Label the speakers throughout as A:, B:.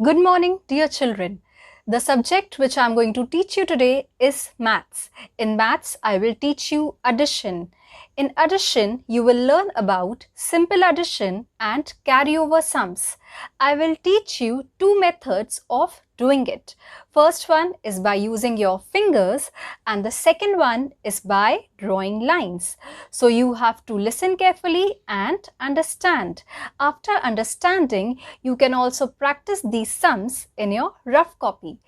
A: Good morning, dear children. The subject which I am going to teach you today is maths. In maths, I will teach you addition. In addition, you will learn about simple addition and carryover sums. I will teach you two methods of doing it. First one is by using your fingers and the second one is by drawing lines. So you have to listen carefully and understand. After understanding, you can also practice these sums in your rough copy.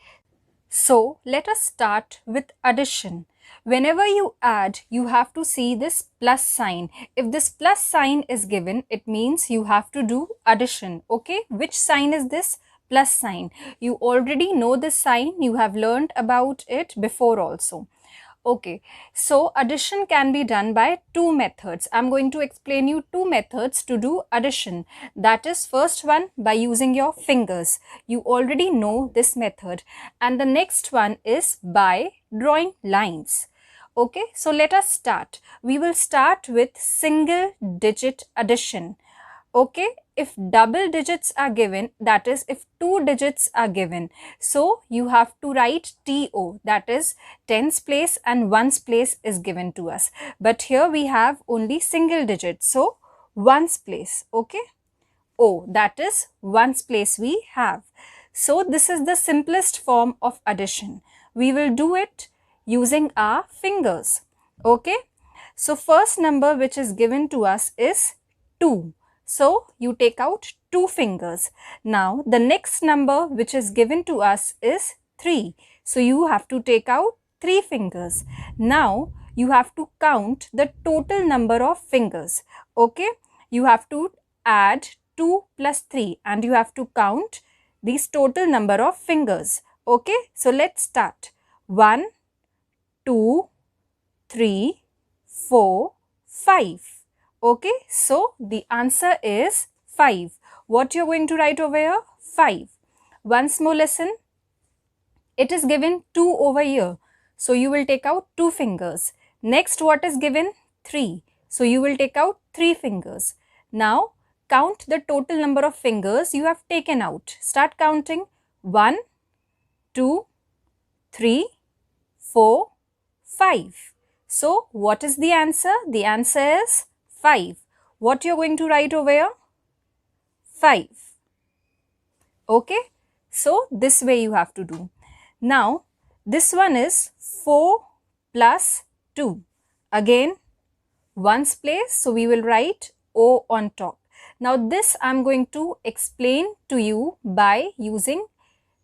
A: So let us start with addition. Whenever you add, you have to see this plus sign. If this plus sign is given, it means you have to do addition. Okay, which sign is this? Plus sign. You already know this sign. You have learned about it before also. Okay, so addition can be done by two methods. I'm going to explain you two methods to do addition. That is, first one by using your fingers. You already know this method. And the next one is by drawing lines. Okay, so let us start. We will start with single digit addition. Okay, if double digits are given, that is if two digits are given, so you have to write TO, that is tens place and ones place is given to us. But here we have only single digits, so ones place. Okay, O, that is ones place we have. So this is the simplest form of addition. We will do it using our fingers. Okay, so first number which is given to us is 2. So you take out 2 fingers. Now the next number which is given to us is 3. So you have to take out 3 fingers. Now you have to count the total number of fingers. Okay, you have to add 2 plus 3 and you have to count these total number of fingers. Okay, so let's start. 1, 2, 3, 4, 5. Okay, so the answer is 5. What you're going to write over here? 5. Once more listen. It is given 2 over here. So you will take out 2 fingers. Next, what is given? 3. So you will take out 3 fingers. Now, count the total number of fingers you have taken out. Start counting. 1, 2, 3, 4, 5. So, what is the answer? The answer is 5. What you're going to write over here? 5. Okay. So, this way you have to do. Now, this one is 4 plus 2. Again, ones place. So, we will write O on top. Now, this I'm going to explain to you by using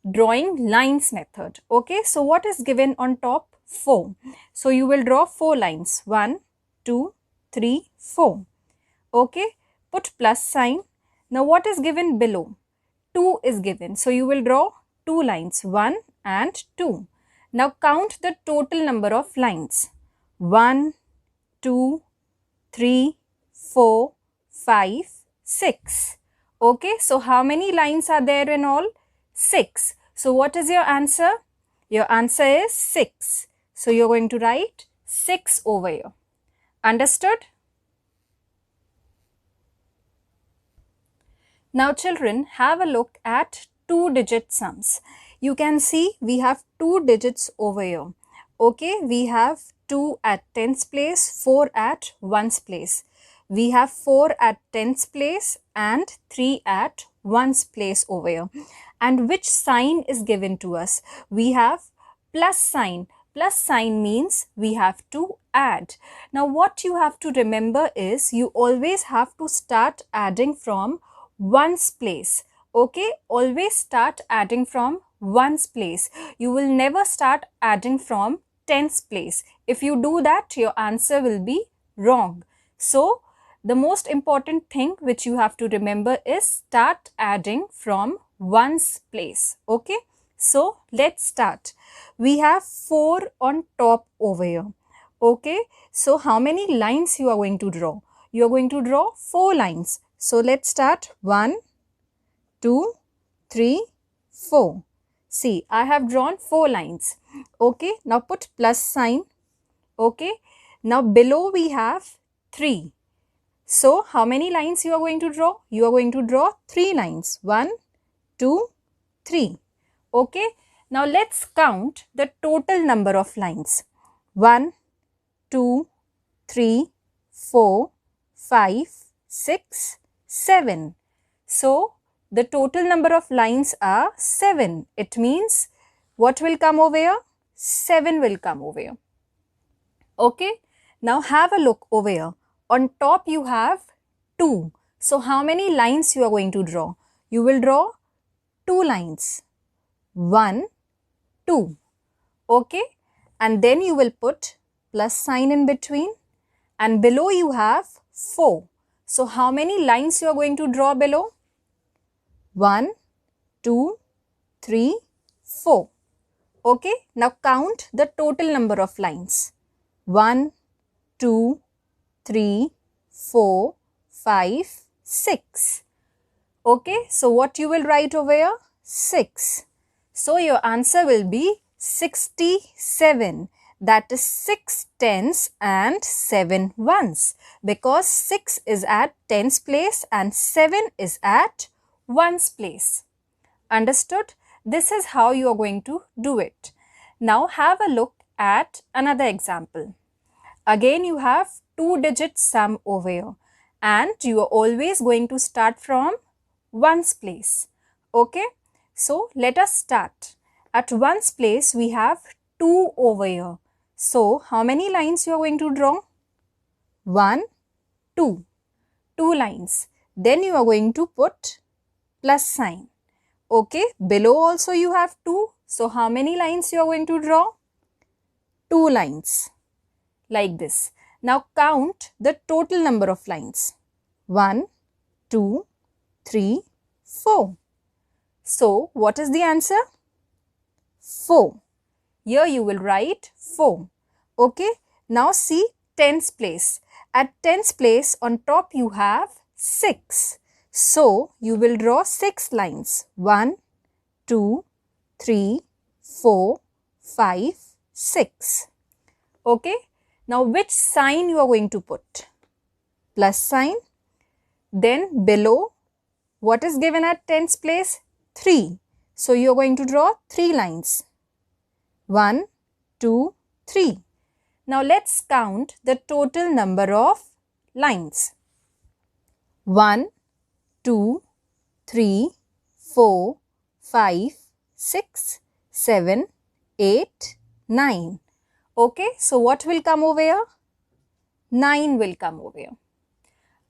A: drawing lines method. Okay. So, what is given on top? 4. So, you will draw 4 lines. 1, 2, 3, 4. Okay, put plus sign. Now what is given below? 2 is given. So you will draw 2 lines, 1 and 2. Now count the total number of lines. 1, 2, 3, 4, 5, 6. Okay, so how many lines are there in all? 6. So what is your answer? Your answer is 6. So you're going to write 6 over here. Understood? Now children, have a look at 2-digit sums. You can see we have 2 digits over here. Okay, we have 2 at tens place, 4 at ones place. We have 4 at tens place and 3 at ones place over here. And which sign is given to us? We have plus sign. Plus sign means we have to add. Now what you have to remember is you always have to start adding from ones place. Okay, always start adding from ones place. You will never start adding from tens place. If you do that, your answer will be wrong. So the most important thing which you have to remember is start adding from ones place. Okay, so let's start. We have 4 on top over here. Okay, so how many lines you are going to draw? You are going to draw 4 lines. So let's start. 1, 2, 3, 4. See, I have drawn 4 lines. Okay, now put plus sign. Okay, now below we have 3. So how many lines you are going to draw? You are going to draw 3 lines. 1, 2, 3. Okay, now let's count the total number of lines. 1, 2, 3, 4, 5, 6, 7. So, the total number of lines are 7. It means what will come over here? 7 will come over here. Okay, now have a look over here. On top you have 2. So, how many lines you are going to draw? You will draw 2 lines. 1, 2. Okay, and then you will put plus sign in between, and below you have 4. So, how many lines you are going to draw below? 1, 2, 3, 4. Okay, now count the total number of lines. 1, 2, 3, 4, 5, 6. Okay, so what you will write over here? 6. So your answer will be 67. That is 6 tens and 7 ones, because 6 is at tens place and 7 is at ones place. Understood? This is how you are going to do it. Now have a look at another example. Again you have 2-digit sum over here, and you are always going to start from ones place. Okay, so let us start. At ones place we have 2 over here. So how many lines you are going to draw? 1, 2. 2 lines. Then you are going to put plus sign. Okay, below also you have 2. So how many lines you are going to draw? 2 lines. Like this. Now count the total number of lines. 1, 2, 3, 4. So what is the answer? 4. Here you will write 4. Okay. Now see tens place. At tens place on top you have 6. So you will draw 6 lines. 1, 2, 3, 4, 5, 6. Okay. Now which sign you are going to put? Plus sign. Then below, what is given at tens place? 3. So you are going to draw 3 lines. 1, 2, 3. Now let's count the total number of lines. 1, 2, 3, 4, 5, 6, 7, 8, 9. Okay, so what will come over here? 9 will come over here.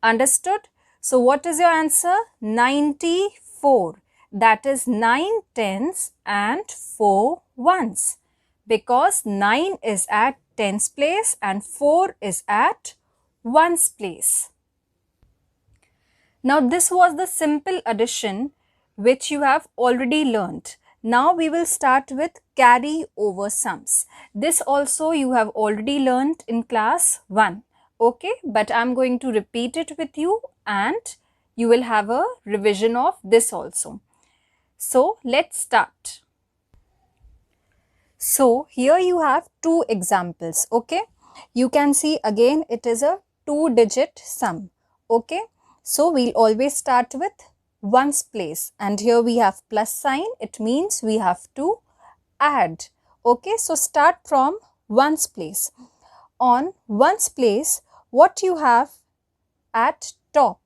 A: Understood? So what is your answer? 94. That is 9 tens and 4 ones. Because 9 is at tens place and 4 is at ones place. Now this was the simple addition which you have already learnt. Now we will start with carry over sums. This also you have already learnt in class 1. Okay, but I am going to repeat it with you and you will have a revision of this also. So let's start. So here you have 2 examples. Okay, you can see again it is a 2-digit sum. Okay, so we'll always start with ones place, and here we have plus sign. It means we have to add. Okay, so start from ones place. On ones place, what you have at top?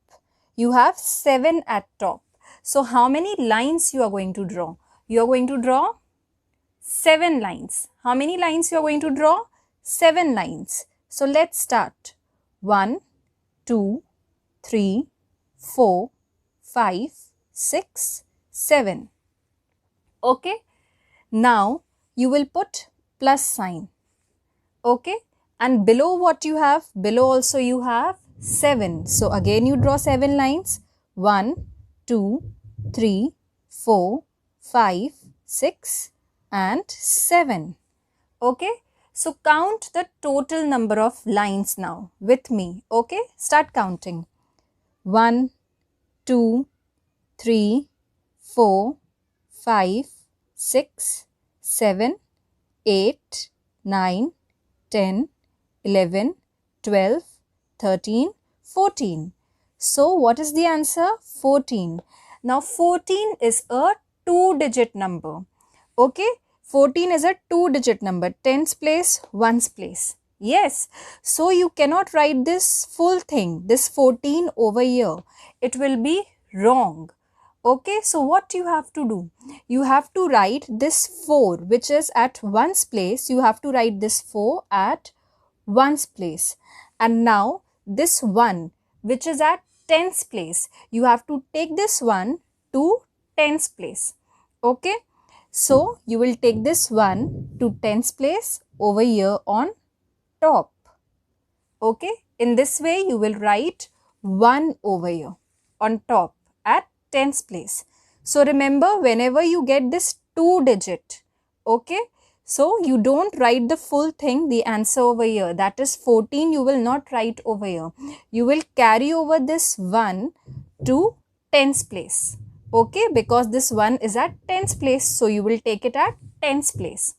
A: You have 7 at top. So how many lines you are going to draw? You are going to draw 7 lines. How many lines you are going to draw? 7 lines. So let's start. 1, 2, 3, 4, 5, 6, 7. Okay. Now you will put plus sign. Okay. And below what you have? Below also you have 7. So again you draw 7 lines. 1, 2, 3, 4, 5, 6 and 7. Okay. So count the total number of lines now with me. Okay. Start counting. 1, 2, 3, 4, 5, 6, 7, 8, 9, 10, 11, 12, 13, 14. So what is the answer? 14. Now 14 is a 2-digit number. Okay, 14 is a 2-digit number, tens place, ones place. Yes, so you cannot write this full thing, this 14 over here. It will be wrong. Okay, so what you have to do? You have to write this 4 which is at ones place. You have to write this 4 at ones place. And now this 1 which is at tens place. You have to take this 1 to tens place. Okay, so you will take this 1 to tens place over here on top. Okay, in this way you will write 1 over here on top at tens place. So remember, whenever you get this 2-digit, okay, so you don't write the full thing, the answer over here, that is 14, you will not write over here. You will carry over this 1 to tens place. Okay, because this 1 is at tens place, so you will take it at tens place.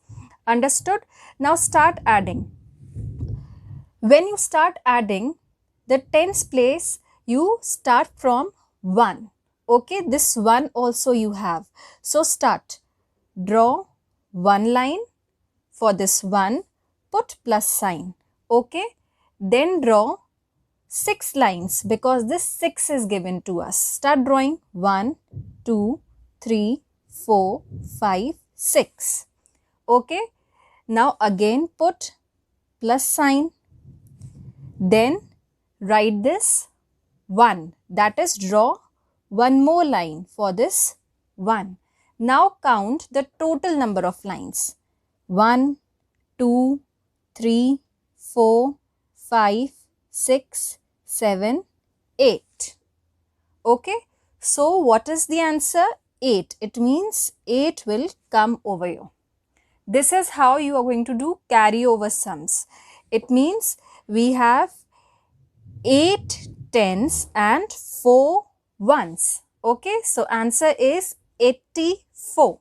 A: Understood? Now start adding. When you start adding the tens place, you start from 1. Okay, this 1 also you have. So start. Draw one line for this 1, put plus sign. Okay, then draw 6 lines because this 6 is given to us. Start drawing 1, 2, 3, 4, 5, 6. Okay, now again put plus sign. Then write this 1, that is draw one more line for this 1. Now count the total number of lines. 1, 2, 3, 4, 5, 6, 7, 8. Okay, so what is the answer? 8. It means 8 will come over here. This is how you are going to do carryover sums. It means we have 8 tens and 4 ones. Okay, so answer is 84.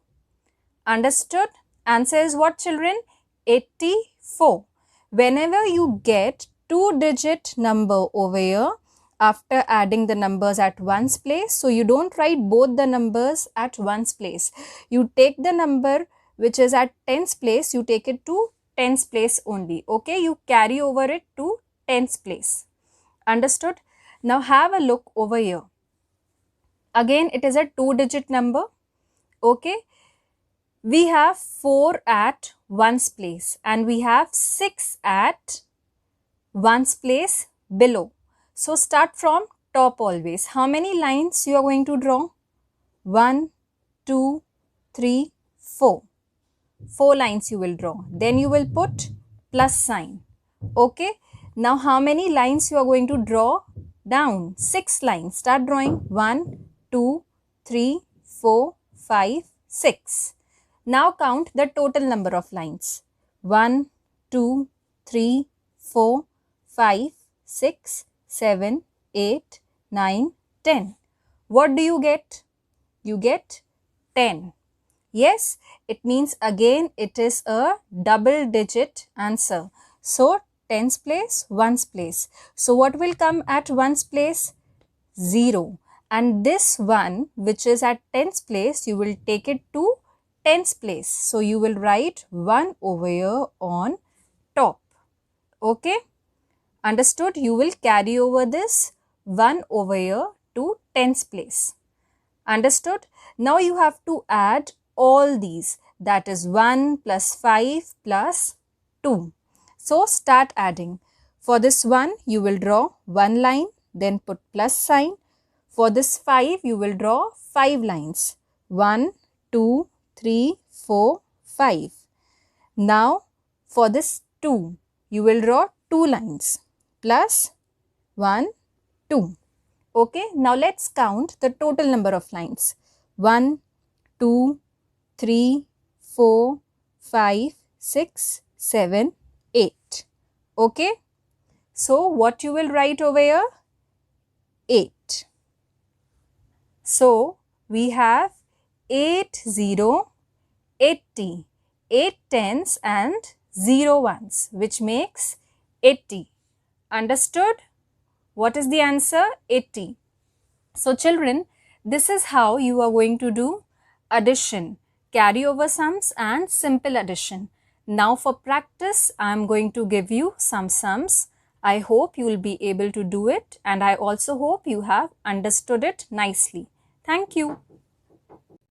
A: Understood? Answer is what, children? 84. Whenever you get 2-digit number over here after adding the numbers at ones place, so you don't write both the numbers at ones place. You take the number which is at tens place, you take it to tens place only. Okay, you carry over it to tens place. Understood? Now have a look over here. Again, it is a 2-digit number. Okay, we have 4 at ones place and we have 6 at ones place below. So start from top always. How many lines you are going to draw? 1, 2, 3, 4. 4 lines you will draw. Then you will put plus sign. Okay. Now how many lines you are going to draw? Down. 6 lines. Start drawing. 1, 2, 3, 4, 5, 6. Now count the total number of lines. 1, 2, 3, 4, 5, 6, 7, 8, 9, 10. What do you get? You get 10. Yes, it means again it is a double-digit answer. So tens place, ones place. So what will come at ones place? 0. And this 1 which is at tens place, you will take it to tens place. So you will write 1 over here on top. Okay. Understood? You will carry over this 1 over here to tens place. Understood? Now you have to add all these, that is 1 plus 5 plus 2. So start adding. For this 1 you will draw one line, then put plus sign. For this 5 you will draw 5 lines. 1, 2, 3, 4, 5. Now for this 2 you will draw 2 lines. Plus 1, 2. Okay, now let's count the total number of lines. 1, 2, 3, 4, 5, 6, 7, 8. Okay, so what you will write over here? 8. So we have 8, 0, 80. 8 tens and 0 ones, which makes 80. Understood? What is the answer? 80. So children, this is how you are going to do addition, carryover sums and simple addition. Now for practice, I am going to give you some sums. I hope you will be able to do it, and I also hope you have understood it nicely. Thank you.